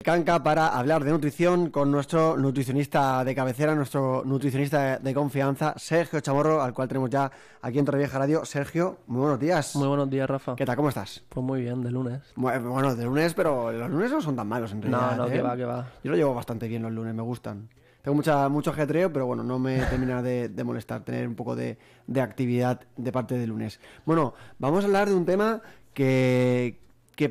Canca para hablar de nutrición con nuestro nutricionista de cabecera, nuestro nutricionista de confianza, Sergio Chamorro, al cual tenemos ya aquí en Torrevieja Radio. Sergio, muy buenos días. Muy buenos días, Rafa. ¿Qué tal? ¿Cómo estás? Pues muy bien, de lunes. Bueno, de lunes, pero los lunes no son tan malos en realidad. No, que va. Yo lo llevo bastante bien los lunes, me gustan. Tengo mucho ajetreo, pero bueno, no me termina de molestar tener un poco de actividad de parte de lunes. Bueno, vamos a hablar de un tema que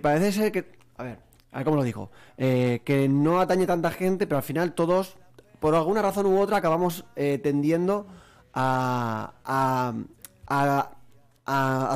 parece ser que... A ver cómo lo digo, que no atañe tanta gente, pero al final todos, por alguna razón u otra, acabamos tendiendo a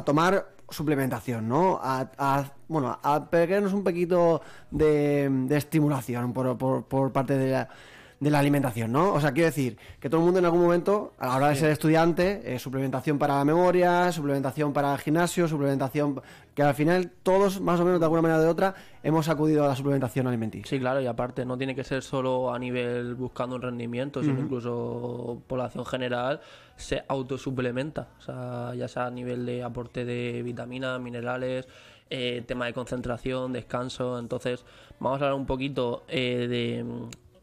tomar suplementación, ¿no? A perdernos un poquito de estimulación por parte de la alimentación, ¿no? O sea, quiero decir que todo el mundo en algún momento, a la hora de ser estudiante, suplementación para la memoria, suplementación para el gimnasio, suplementación, que al final todos, más o menos de alguna manera o de otra, hemos acudido a la suplementación alimenticia. Sí, claro, y aparte no tiene que ser solo a nivel buscando un rendimiento, sino incluso población general se autosuplementa, o sea, ya sea a nivel de aporte de vitaminas, minerales, tema de concentración, descanso. Entonces vamos a hablar un poquito de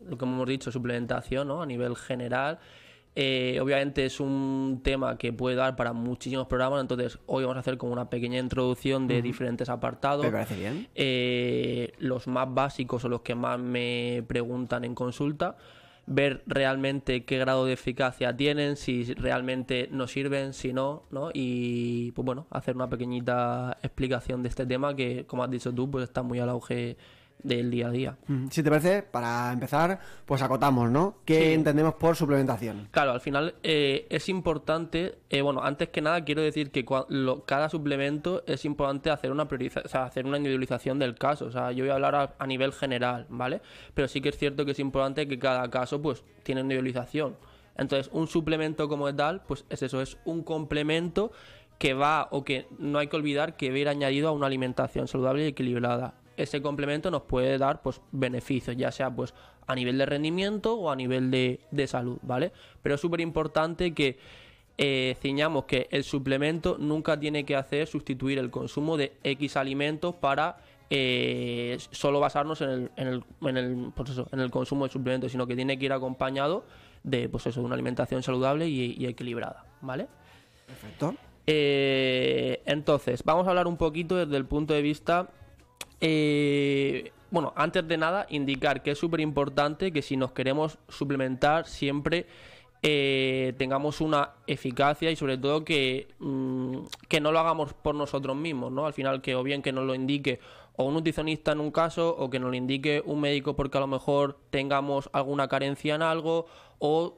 lo que hemos dicho, suplementación, ¿no? A nivel general. Obviamente es un tema que puede dar para muchísimos programas, entonces hoy vamos a hacer como una pequeña introducción de diferentes apartados. Me parece bien. Los más básicos o los que más me preguntan en consulta, ver realmente qué grado de eficacia tienen, si realmente nos sirven, si no, ¿no? Y pues bueno, hacer una pequeñita explicación de este tema que, como has dicho tú, pues está muy al auge del día a día. Si te parece, para empezar, pues acotamos, ¿no? ¿Qué entendemos por suplementación? Claro, al final es importante, antes que nada quiero decir que cada suplemento es importante hacer una hacer una individualización del caso. O sea, yo voy a hablar a nivel general, ¿vale? Pero sí que es cierto que es importante que cada caso pues tiene individualización. Entonces, un suplemento como tal, pues es eso, es un complemento que va, o que no hay que olvidar que va a ir añadido a una alimentación saludable y equilibrada. Ese complemento nos puede dar pues beneficios, ya sea pues a nivel de rendimiento o a nivel de salud, ¿vale? Pero es súper importante que ciñamos que el suplemento nunca tiene que hacer sustituir el consumo de X alimentos para solo basarnos en el consumo del suplemento, sino que tiene que ir acompañado de pues eso, de una alimentación saludable y equilibrada, ¿vale? Perfecto. Entonces, vamos a hablar un poquito desde el punto de vista... antes de nada, indicar que es súper importante que si nos queremos suplementar siempre tengamos una eficacia y sobre todo que no lo hagamos por nosotros mismos, ¿no? Al final que o bien que nos lo indique o un nutricionista en un caso o que nos lo indique un médico porque a lo mejor tengamos alguna carencia en algo o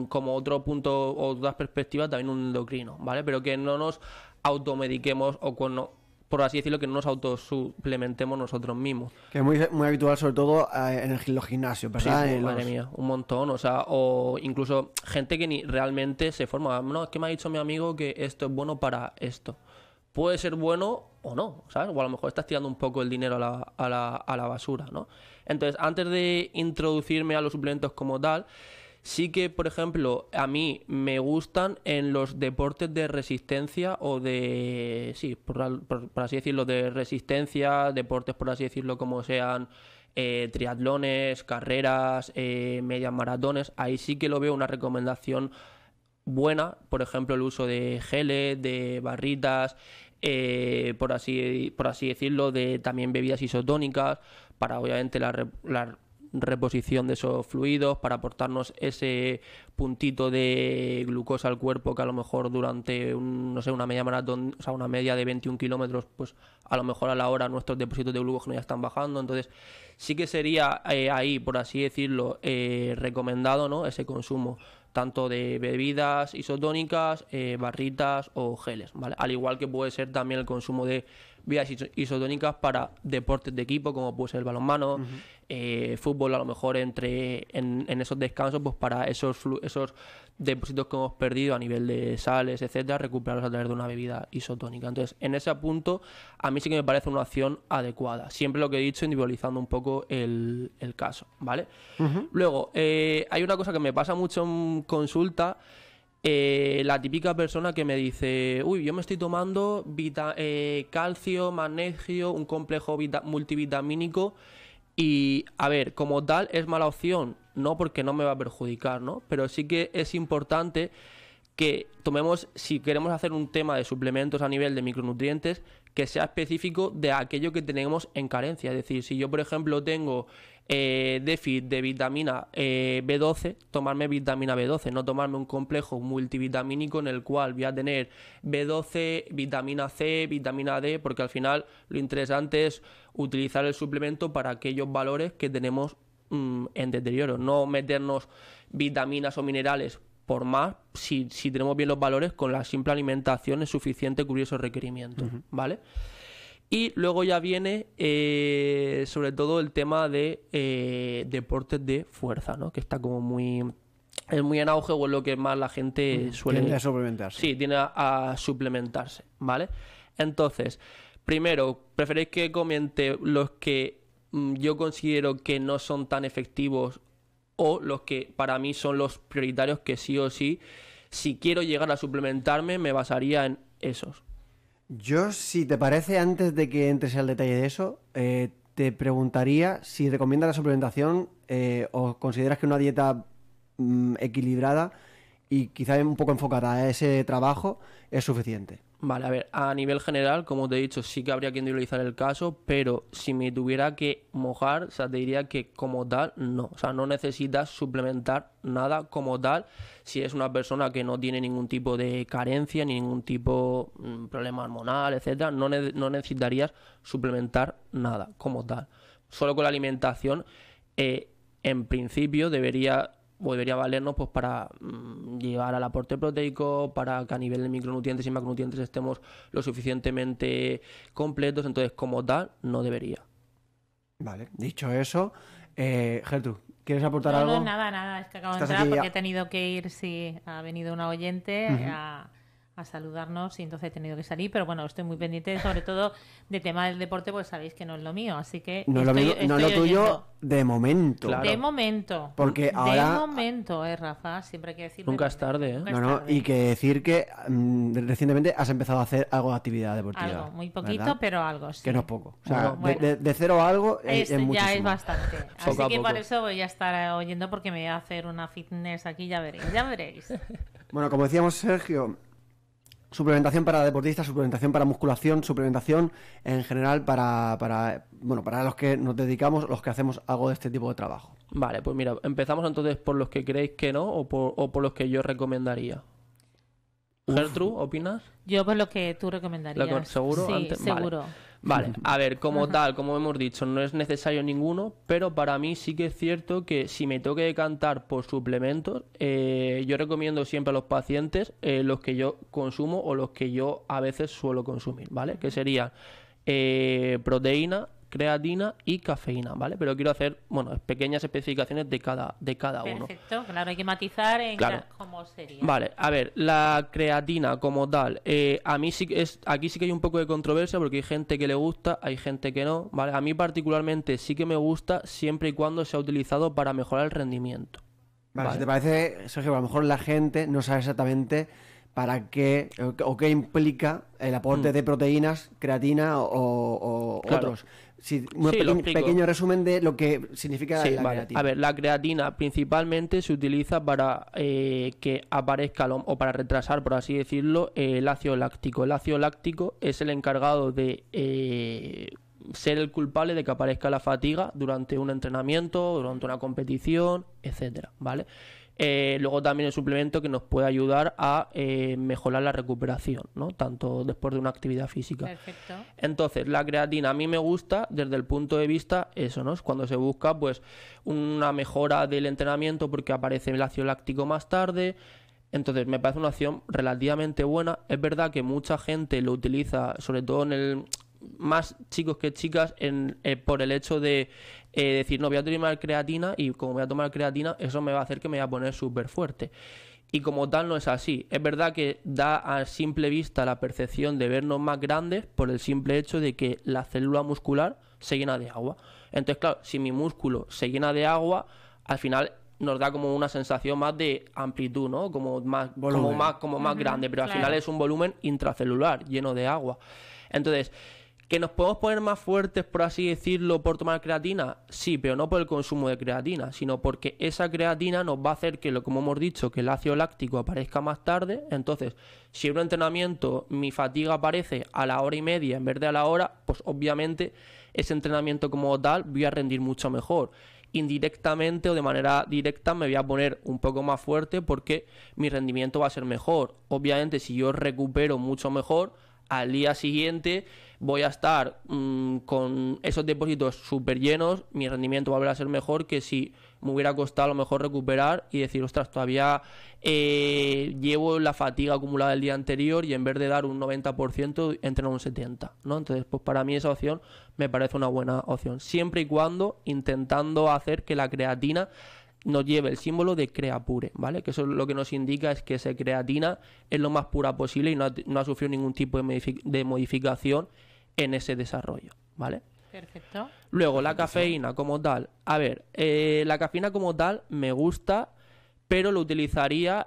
como otro punto o otras perspectivas también un endocrino, ¿vale? Pero que no nos automediquemos o por así decirlo, que no nos autosuplementemos nosotros mismos. Que es muy habitual, sobre todo en los gimnasios, ¿verdad? Sí, madre mía, un montón. O sea, o incluso gente que ni realmente se forma. No, es que me ha dicho mi amigo que esto es bueno para esto. Puede ser bueno o no, ¿sabes? O a lo mejor estás tirando un poco el dinero a la basura, ¿no? Entonces, antes de introducirme a los suplementos como tal, sí que, por ejemplo, a mí me gustan en los deportes de resistencia o de... Sí, por así decirlo, de resistencia, deportes, por así decirlo, como sean triatlones, carreras, medias maratones. Ahí sí que lo veo una recomendación buena, por ejemplo, el uso de geles, de barritas, por así decirlo, de también bebidas isotónicas, para obviamente la reposición de esos fluidos, para aportarnos ese puntito de glucosa al cuerpo que a lo mejor durante una media maratón, o sea, una media de 21 kilómetros, pues a lo mejor a la hora nuestros depósitos de glucógeno ya están bajando. Entonces sí que sería ahí, por así decirlo, recomendado, ¿no? Ese consumo tanto de bebidas isotónicas, barritas o geles, ¿vale? Al igual que puede ser también el consumo de bebidas isotónicas para deportes de equipo, como puede ser el balonmano, fútbol, a lo mejor en esos descansos, pues para esos depósitos que hemos perdido a nivel de sales, etcétera, recuperarlos a través de una bebida isotónica. Entonces, en ese punto, a mí sí que me parece una opción adecuada. Siempre lo que he dicho, individualizando un poco el caso, ¿vale? Luego, hay una cosa que me pasa mucho en consulta. La típica persona que me dice: uy, yo me estoy tomando calcio, magnesio, un complejo multivitamínico Y, a ver, como tal, ¿es mala opción? No, porque no me va a perjudicar, ¿no? Pero sí que es importante que tomemos, si queremos hacer un tema de suplementos a nivel de micronutrientes, que sea específico de aquello que tenemos en carencia. Es decir, si yo, por ejemplo, tengo déficit de vitamina B12, tomarme vitamina B12, no tomarme un complejo multivitamínico en el cual voy a tener B12, vitamina C, vitamina D, porque al final lo interesante es utilizar el suplemento para aquellos valores que tenemos en deterioro, no meternos vitaminas o minerales por más, si tenemos bien los valores, con la simple alimentación es suficiente cubrir esos requerimientos, ¿vale? Y luego ya viene sobre todo el tema de deportes de fuerza, ¿no? Que está como es muy en auge, o es lo que más la gente suele... Tiende a suplementarse. Sí, tiende a suplementarse, ¿vale? Entonces, primero, ¿preferéis que comente los que yo considero que no son tan efectivos o los que para mí son los prioritarios, que sí o sí, si quiero llegar a suplementarme, me basaría en esos? Yo, si te parece, antes de que entres al detalle de eso, te preguntaría si recomiendas la suplementación o consideras que una dieta equilibrada y quizá un poco enfocada a ese trabajo es suficiente. Vale, a ver, a nivel general, como te he dicho, sí que habría que individualizar el caso, pero si me tuviera que mojar, o sea, te diría que como tal, no. O sea, no necesitas suplementar nada como tal si es una persona que no tiene ningún tipo de carencia, ni ningún tipo de problema hormonal, etcétera. No necesitarías suplementar nada como tal. Solo con la alimentación, en principio, debería valernos pues para llevar al aporte proteico, para que a nivel de micronutrientes y macronutrientes estemos lo suficientemente completos. Entonces, como tal, no debería. Vale, dicho eso, Gertrude, ¿quieres aportar algo? No, nada, es que acabo de entrar porque he tenido que ir, sí, ha venido una oyente a saludarnos y entonces he tenido que salir, pero bueno, estoy muy pendiente sobre todo de tema del deporte, pues sabéis que no es lo mío, así que no es lo tuyo de momento. Claro. De momento. Porque ahora... De momento, Rafa, siempre hay que decir... Nunca es tarde, ¿eh? Y que decir que recientemente has empezado a hacer algo de actividad deportiva. Algo, muy poquito, ¿verdad? pero algo, sí. Que no es poco. O sea, Bueno. de cero a algo es muchísimo. Ya es bastante. Así Poco a que poco. por eso voy a estar oyendo porque me voy a hacer una fitness aquí, ya veréis. Bueno, como decíamos, Sergio, suplementación para deportistas, suplementación para musculación, suplementación en general para los que nos dedicamos, los que hacemos algo de este tipo de trabajo. Vale, pues mira, empezamos entonces por los que creéis que no o por los que yo recomendaría. Gertrude, ¿opinas? Yo por lo que tú recomendarías. ¿Seguro? Sí, Antes, seguro. Vale, a ver, como tal, como hemos dicho, no es necesario ninguno, pero para mí sí que es cierto que si me tengo que decantar por suplementos, yo recomiendo siempre a los pacientes los que yo consumo o los que yo a veces suelo consumir, ¿vale? Que serían proteína, creatina y cafeína, ¿vale? Pero quiero hacer, pequeñas especificaciones de cada uno. Perfecto, claro, hay que matizar en cómo sería. Vale, a ver, la creatina como tal, a mí aquí sí que hay un poco de controversia porque hay gente que le gusta, hay gente que no, ¿vale? A mí particularmente sí que me gusta siempre y cuando sea utilizado para mejorar el rendimiento. Vale, si te parece, Sergio, a lo mejor la gente no sabe exactamente para qué o qué implica el aporte de proteínas, creatina o otros. Un pequeño resumen de lo que significa la creatina. A ver, la creatina principalmente se utiliza para que aparezca o para retrasar, por así decirlo, el ácido láctico. El ácido láctico es el encargado de ser el culpable de que aparezca la fatiga durante un entrenamiento, durante una competición, etcétera, ¿vale? Luego también el suplemento que nos puede ayudar a mejorar la recuperación, ¿no? Tanto después de una actividad física. Perfecto. Entonces, la creatina a mí me gusta desde el punto de vista eso, ¿no? Es cuando se busca pues una mejora del entrenamiento porque aparece el ácido láctico más tarde. Entonces, me parece una opción relativamente buena. Es verdad que mucha gente lo utiliza, sobre todo más chicos que chicas, por el hecho de decir, no, voy a tomar creatina y como voy a tomar creatina, eso me va a hacer que me voy a poner súper fuerte. Y como tal no es así. Es verdad que da a simple vista la percepción de vernos más grandes por el simple hecho de que la célula muscular se llena de agua. Entonces, claro, si mi músculo se llena de agua, al final nos da como una sensación más de amplitud, ¿no? Como más grande, pero al final es un volumen intracelular lleno de agua. Entonces, ¿Que nos podemos poner más fuertes, por así decirlo, por tomar creatina? Sí, pero no por el consumo de creatina, sino porque esa creatina nos va a hacer que, como hemos dicho, que el ácido láctico aparezca más tarde. Entonces, si en un entrenamiento mi fatiga aparece a la hora y media en vez de a la hora, pues obviamente ese entrenamiento como tal voy a rendir mucho mejor. Indirectamente o de manera directa me voy a poner un poco más fuerte porque mi rendimiento va a ser mejor. Obviamente, si yo recupero mucho mejor, al día siguiente voy a estar con esos depósitos súper llenos, mi rendimiento va a volver a ser mejor que si me hubiera costado a lo mejor recuperar y decir, ostras, todavía llevo la fatiga acumulada del día anterior y en vez de dar un 90% entreno un 70%, ¿no? Entonces, pues para mí esa opción me parece una buena opción, siempre y cuando intentando hacer que la creatina nos lleve el símbolo de creapure, ¿vale? Que eso lo que nos indica es que esa creatina es lo más pura posible y no ha sufrido ningún tipo de modificación en ese desarrollo, ¿vale? Perfecto. Luego, la cafeína como tal. A ver, la cafeína como tal me gusta, pero lo utilizaría,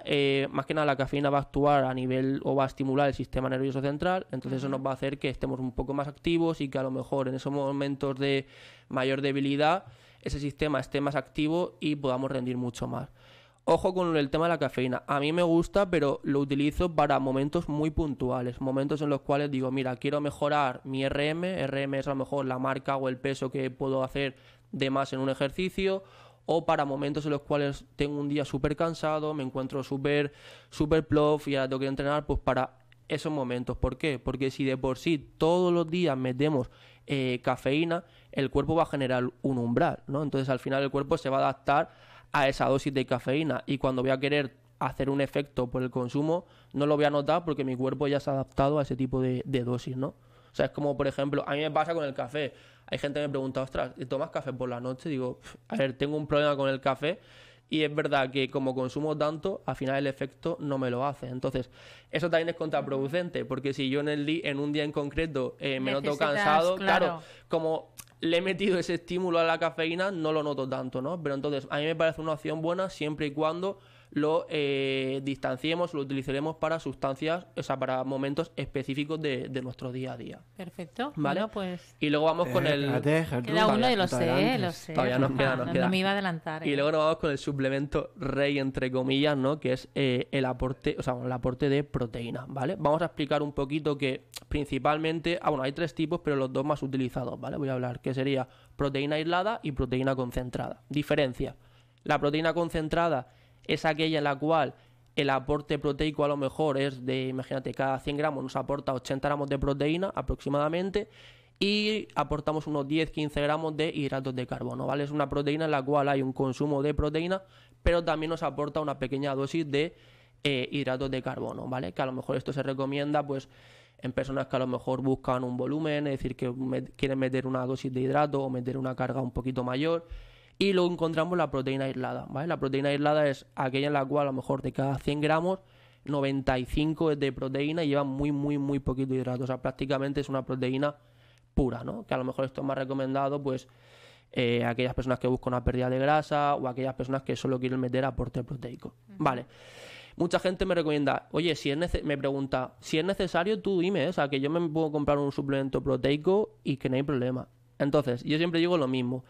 más que nada la cafeína va a actuar a nivel o va a estimular el sistema nervioso central, entonces eso nos va a hacer que estemos un poco más activos y que a lo mejor en esos momentos de mayor debilidad ese sistema esté más activo y podamos rendir mucho más. Ojo con el tema de la cafeína. A mí me gusta, pero lo utilizo para momentos muy puntuales. Momentos en los cuales digo, mira, quiero mejorar mi RM. RM es a lo mejor la marca o el peso que puedo hacer de más en un ejercicio. O para momentos en los cuales tengo un día súper cansado, me encuentro súper plof y ahora tengo que entrenar, pues para esos momentos. ¿Por qué? Porque si de por sí todos los días metemos cafeína, el cuerpo va a generar un umbral, ¿no? Entonces al final el cuerpo se va a adaptar a esa dosis de cafeína y cuando voy a querer hacer un efecto por el consumo no lo voy a notar porque mi cuerpo ya se ha adaptado a ese tipo de dosis, ¿no? O sea, es como, por ejemplo, a mí me pasa con el café. Hay gente que me pregunta, ostras, ¿tomas café por la noche? Digo, a ver, tengo un problema con el café y es verdad que como consumo tanto, al final el efecto no me lo hace. Entonces, eso también es contraproducente, porque si yo en un día en concreto me noto cansado, claro, como le he metido ese estímulo a la cafeína, no lo noto tanto, ¿no? Pero entonces, a mí me parece una opción buena siempre y cuando lo distanciemos, lo utilizaremos para sustancias, o sea, para momentos específicos de nuestro día a día. Perfecto. ¿Vale? Bueno, pues... Y luego vamos con el... Queda uno y lo sé. Todavía nos queda. No me iba a adelantar. Y luego nos vamos con el suplemento rey, entre comillas, ¿no? Que es el aporte, o sea, el aporte de proteína, ¿vale? Vamos a explicar un poquito que principalmente... bueno, hay 3 tipos, pero los 2 más utilizados, ¿vale? Voy a hablar, que sería proteína aislada y proteína concentrada. Diferencia. La proteína concentrada es aquella en la cual el aporte proteico a lo mejor es de, imagínate, cada 100 gramos nos aporta 80 gramos de proteína aproximadamente y aportamos unos 10-15 gramos de hidratos de carbono, ¿vale? Es una proteína en la cual hay un consumo de proteína, pero también nos aporta una pequeña dosis de hidratos de carbono, ¿vale? Que a lo mejor esto se recomienda, pues, en personas que a lo mejor buscan un volumen, es decir, que quieren meter una dosis de hidrato o meter una carga un poquito mayor. Y luego encontramos la proteína aislada, ¿vale? La proteína aislada es aquella en la cual a lo mejor de cada 100 gramos, 95 es de proteína y lleva muy poquito hidrato. O sea, prácticamente es una proteína pura, ¿no? Que a lo mejor esto es más recomendado, pues, a aquellas personas que buscan una pérdida de grasa o a aquellas personas que solo quieren meter aporte proteico. Vale. Mucha gente me recomienda, oye, me pregunta, si es necesario, tú dime, o sea, que yo me puedo comprar un suplemento proteico y que no hay problema. Entonces, yo siempre digo lo mismo.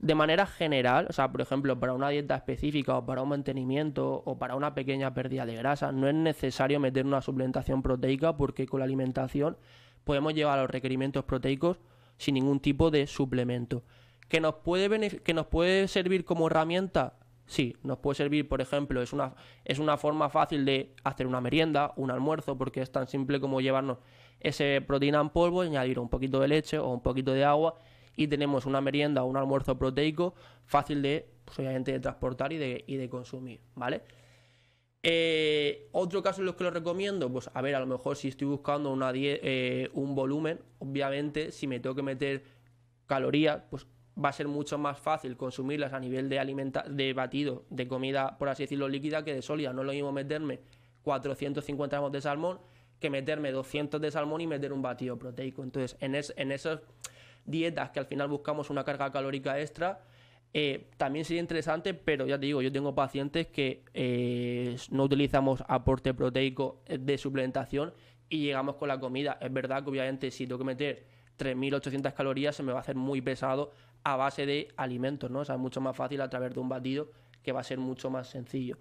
De manera general, o sea, por ejemplo, para una dieta específica o para un mantenimiento o para una pequeña pérdida de grasa, no es necesario meter una suplementación proteica porque con la alimentación podemos llevar a los requerimientos proteicos sin ningún tipo de suplemento. ¿Que nos puede servir como herramienta? Sí, nos puede servir, por ejemplo, es una forma fácil de hacer una merienda, un almuerzo, porque es tan simple como llevarnos ese proteína en polvo, añadir un poquito de leche o un poquito de agua y tenemos una merienda o un almuerzo proteico fácil de, pues obviamente, de transportar y de consumir, ¿vale? Otro caso en los que lo recomiendo, pues a ver, a lo mejor si estoy buscando un volumen, obviamente si me tengo que meter calorías, pues va a ser mucho más fácil consumirlas a nivel de batido, de comida, por así decirlo, líquida que de sólida. No es lo mismo meterme 450 gramos de salmón que meterme 200 de salmón y meter un batido proteico. Entonces, en esas dietas que al final buscamos una carga calórica extra, también sería interesante, pero ya te digo, yo tengo pacientes que no utilizamos aporte proteico de suplementación y llegamos con la comida. Es verdad que obviamente si tengo que meter 3.800 calorías se me va a hacer muy pesado a base de alimentos, ¿no? O sea, es mucho más fácil a través de un batido, que va a ser mucho más sencillo.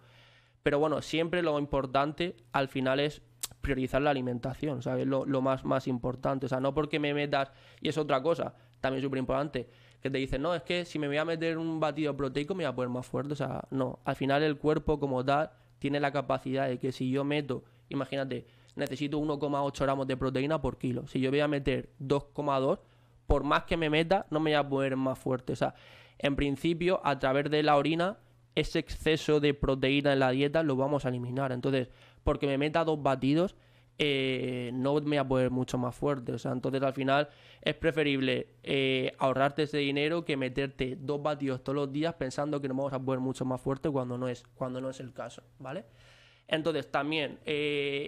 Pero bueno, siempre lo importante al final es priorizar la alimentación, ¿sabes? Lo más importante. O sea, no porque me metas... Y es otra cosa, también súper importante, que te dicen, no, es que si me voy a meter un batido proteico me voy a poner más fuerte. O sea, no. Al final el cuerpo como tal tiene la capacidad de que si yo meto, imagínate, necesito 1,8 gramos de proteína por kilo. Si yo voy a meter 2,2, por más que me meta, no me voy a poner más fuerte. O sea, en principio, a través de la orina, ese exceso de proteína en la dieta lo vamos a eliminar. Entonces, porque me meta 2 batidos, no me voy a poner mucho más fuerte. O sea, entonces al final es preferible ahorrarte ese dinero que meterte 2 batidos todos los días pensando que nos vamos a poner mucho más fuerte cuando no es el caso, ¿vale? Entonces también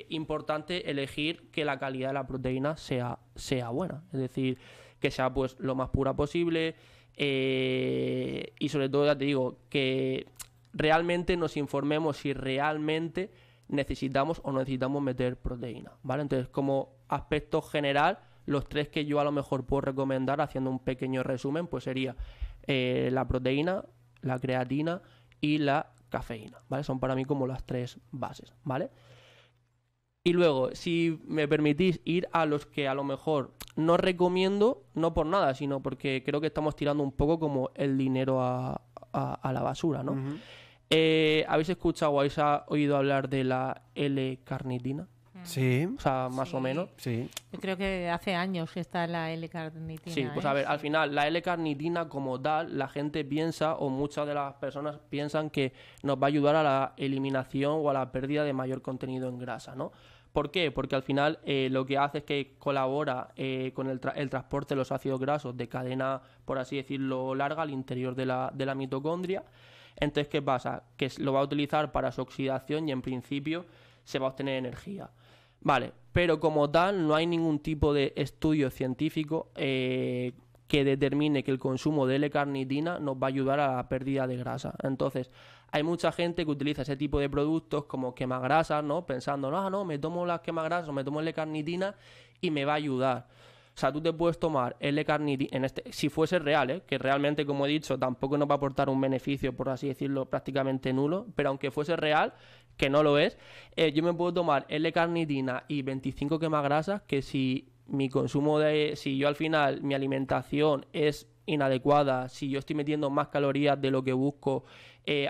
importante elegir que la calidad de la proteína sea buena, es decir, que sea pues lo más pura posible, y sobre todo, ya te digo, que realmente nos informemos si realmente necesitamos o no necesitamos meter proteína, ¿vale? Entonces, como aspecto general, los 3 que yo a lo mejor puedo recomendar, haciendo un pequeño resumen, pues sería la proteína, la creatina y la cafeína, ¿vale? Son para mí como las 3 bases, ¿vale? Y luego, si me permitís ir a los que a lo mejor no recomiendo, no por nada, sino porque creo que estamos tirando un poco como el dinero a la basura, ¿no? Uh-huh. ¿Habéis escuchado o habéis oído hablar de la L-carnitina? Sí. O sea, más o menos. Sí. Yo creo que hace años que está la L-carnitina. Sí, pues a ver, al final, la L-carnitina como tal, la gente piensa, o muchas de las personas piensan que nos va a ayudar a la eliminación o a la pérdida de mayor contenido en grasa, ¿no? ¿Por qué? Porque al final lo que hace es que colabora con el transporte de los ácidos grasos de cadena, por así decirlo, larga al interior de la mitocondria. Entonces, ¿qué pasa? Que lo va a utilizar para su oxidación y en principio se va a obtener energía. Vale, pero como tal no hay ningún tipo de estudio científico que determine que el consumo de L-carnitina nos va a ayudar a la pérdida de grasa. Entonces, hay mucha gente que utiliza ese tipo de productos como quemagrasas, ¿no? Pensando, no, me tomo las quemagrasas, me tomo L-carnitina y me va a ayudar. O sea, tú te puedes tomar L-carnitina, si fuese real, que realmente, como he dicho, tampoco nos va a aportar un beneficio, por así decirlo, prácticamente nulo, pero aunque fuese real, que no lo es, yo me puedo tomar L-carnitina y 25 quemagrasas, que si si yo al final, mi alimentación es inadecuada, si yo estoy metiendo más calorías de lo que busco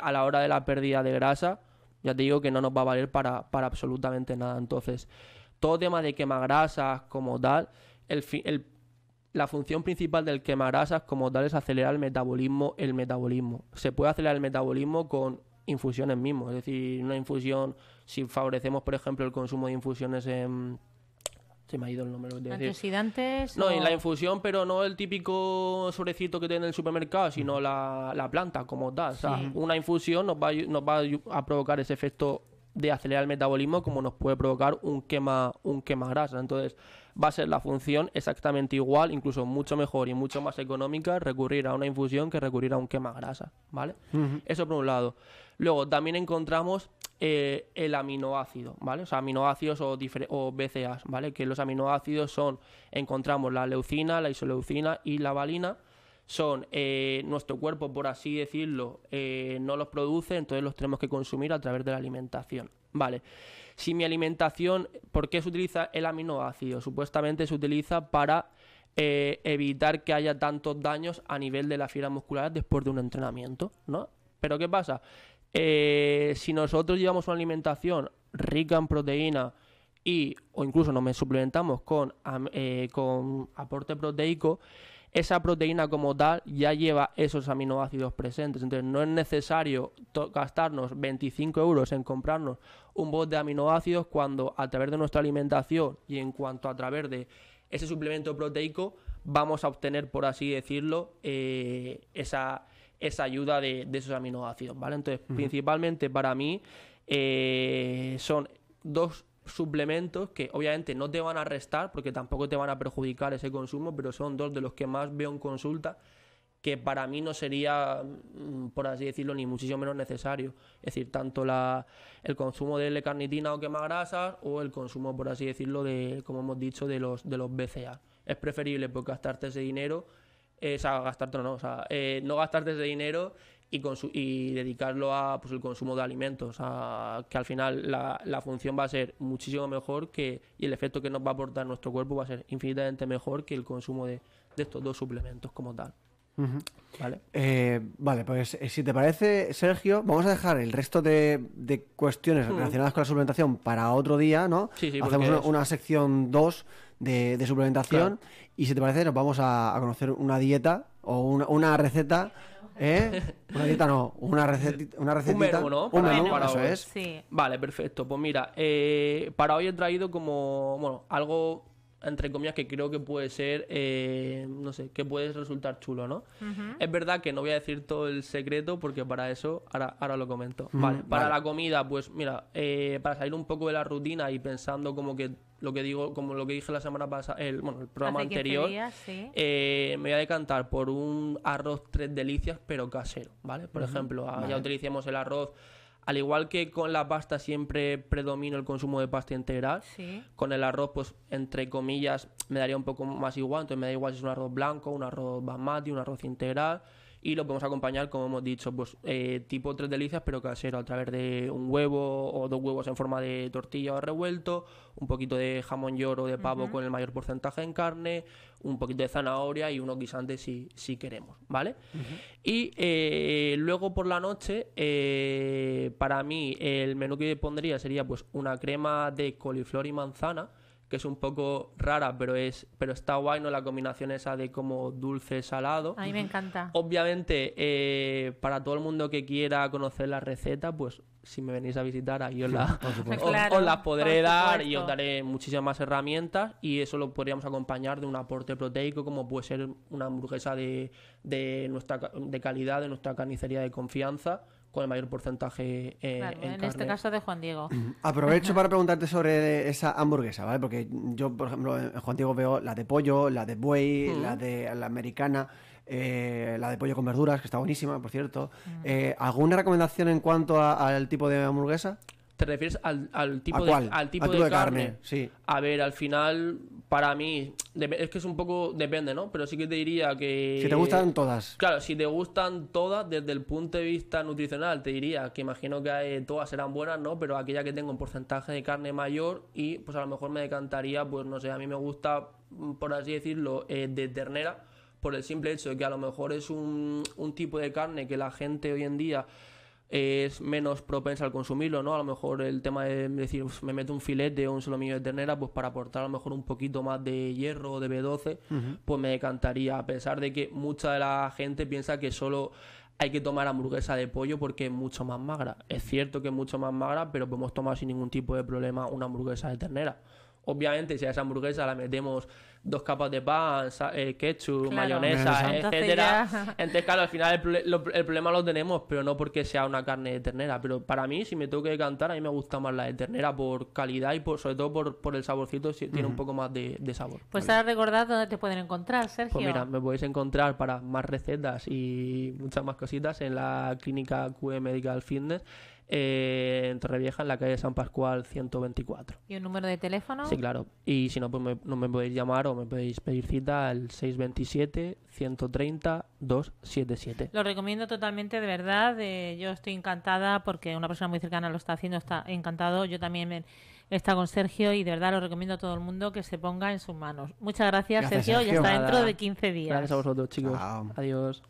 a la hora de la pérdida de grasa, ya te digo que no nos va a valer para absolutamente nada. Entonces, todo tema de quemagrasas como tal, la función principal del quemagrasas como tal es acelerar el metabolismo. Se puede acelerar el metabolismo con infusiones mismos, es decir, una infusión, si favorecemos por ejemplo el consumo de infusiones se me ha ido el nombre de decir. ¿Antioxidantes? No, en la infusión, pero no el típico sobrecito que tiene en el supermercado, sino la planta como tal. Sí. O sea, una infusión nos va a provocar ese efecto de acelerar el metabolismo como nos puede provocar un quemagrasa. Entonces va a ser la función exactamente igual, incluso mucho mejor y mucho más económica recurrir a una infusión que recurrir a un quemagrasa, ¿vale? Uh-huh. Eso por un lado. Luego también encontramos el aminoácido, ¿vale? O sea, aminoácidos o BCAAs, ¿vale? Que los aminoácidos encontramos la leucina, la isoleucina y la valina. Son nuestro cuerpo, por así decirlo, no los produce, entonces los tenemos que consumir a través de la alimentación. Vale, si mi alimentación, ¿por qué se utiliza el aminoácido? Supuestamente se utiliza para evitar que haya tantos daños a nivel de las fibras musculares después de un entrenamiento, ¿no? Pero ¿qué pasa? Si nosotros llevamos una alimentación rica en proteína o incluso nos suplementamos con aporte proteico, esa proteína como tal ya lleva esos aminoácidos presentes. Entonces no es necesario gastarnos 25 euros en comprarnos un bote de aminoácidos cuando a través de nuestra alimentación y en cuanto a través de ese suplemento proteico vamos a obtener, por así decirlo, esa ayuda de esos aminoácidos, ¿vale? Entonces, principalmente para mí son 2 suplementos que obviamente no te van a restar porque tampoco te van a perjudicar ese consumo, pero son 2 de los que más veo en consulta que para mí no sería, por así decirlo, ni muchísimo menos necesario. Es decir, tanto el consumo de L-carnitina o quemagrasas o el consumo, por así decirlo, como hemos dicho, de los BCA. es preferible pues, gastarte ese dinero, no gastarte ese dinero y dedicarlo a pues, el consumo de alimentos, que al final la función va a ser muchísimo mejor y el efecto que nos va a aportar nuestro cuerpo va a ser infinitamente mejor que el consumo de estos dos suplementos como tal. Vale, pues si te parece, Sergio, vamos a dejar el resto de cuestiones relacionadas con la suplementación para otro día, ¿no? Sí, hacemos una sección 2 de suplementación, claro. Y si te parece nos vamos a conocer una dieta o una receta. Una dieta no, una recetita. Un menú, ¿no? Un menú, para eso hoy. es. Sí. Vale, perfecto. Pues mira, para hoy he traído como, algo entre comillas que creo que puede ser, no sé, que puede resultar chulo, ¿no? Es verdad que no voy a decir todo el secreto porque para eso ahora lo comento. Vale, para la comida, pues mira, para salir un poco de la rutina y pensando como que lo que dije la semana pasada, el programa anterior, días, sí. Me voy a decantar por un arroz 3 delicias pero casero, ¿vale? Por ejemplo, ya utilicemos el arroz. Al igual que con la pasta siempre predomino el consumo de pasta integral, sí. Con el arroz, pues, entre comillas, me daría un poco más igual. Entonces me da igual si es un arroz blanco, un arroz basmati, un arroz integral. Y lo podemos acompañar, como hemos dicho, pues tipo 3 delicias, pero casero, a través de un huevo o 2 huevos en forma de tortilla o revuelto, un poquito de jamón york o de pavo con el mayor porcentaje en carne, un poquito de zanahoria y unos guisantes si queremos, ¿vale? Y luego por la noche, para mí, el menú que pondría sería pues una crema de coliflor y manzana, que es un poco rara, pero está guay, ¿no? La combinación esa de como dulce salado. A mí me encanta. Obviamente, para todo el mundo que quiera conocer la receta, pues si me venís a visitar, ahí os las podré dar y os daré muchísimas más herramientas, y eso lo podríamos acompañar de un aporte proteico, como puede ser una hamburguesa de calidad, de nuestra carnicería de confianza, con el mayor porcentaje en carne. Este caso de Juan Diego. Aprovecho para preguntarte sobre esa hamburguesa, ¿vale? Porque yo, por ejemplo, en Juan Diego veo la de pollo, la de buey, la americana, la de pollo con verduras, que está buenísima, por cierto. ¿Alguna recomendación en cuanto al tipo de hamburguesa? ¿Te refieres al tipo de carne? Sí. A ver, al final, para mí, es que es un poco, depende, ¿no? Pero sí que te diría que... Si te gustan todas. Claro, si te gustan todas, desde el punto de vista nutricional, te diría que imagino que todas serán buenas, ¿no? Pero aquella que tenga un porcentaje de carne mayor, y pues a lo mejor me decantaría, pues no sé, a mí me gusta, por así decirlo, de ternera, por el simple hecho de que a lo mejor es un tipo de carne que la gente hoy en día es menos propensa al consumirlo, ¿no? A lo mejor el tema de decir, me meto un filete o un solomillo de ternera, pues para aportar a lo mejor un poquito más de hierro o de B12, pues me decantaría, a pesar de que mucha de la gente piensa que solo hay que tomar hamburguesa de pollo porque es mucho más magra. Es cierto que es mucho más magra, pero podemos tomar sin ningún tipo de problema una hamburguesa de ternera. Obviamente, si a esa hamburguesa la metemos 2 capas de pan, ketchup, mayonesa, etcétera. Entonces, claro, al final el problema lo tenemos, pero no porque sea una carne de ternera. Pero para mí, si me tengo que decantar, a mí me gusta más la de ternera por calidad y sobre todo por el saborcito, tiene un poco más de sabor. Pues ahora recordad dónde te pueden encontrar, Sergio. Pues mira, me podéis encontrar para más recetas y muchas más cositas en la clínica QE Medical Fitness, en Torrevieja, en la calle San Pascual 124. ¿Y un número de teléfono? Sí, claro. Y si no, pues no me podéis llamar o me podéis pedir cita al 627-130-277. Lo recomiendo totalmente, de verdad. Yo estoy encantada porque una persona muy cercana lo está haciendo, está encantado. Yo también he estado con Sergio y de verdad lo recomiendo a todo el mundo que se ponga en sus manos. Muchas gracias, Sergio. Y hasta dentro de 15 días. Gracias a vosotros, chicos. Chao. Adiós.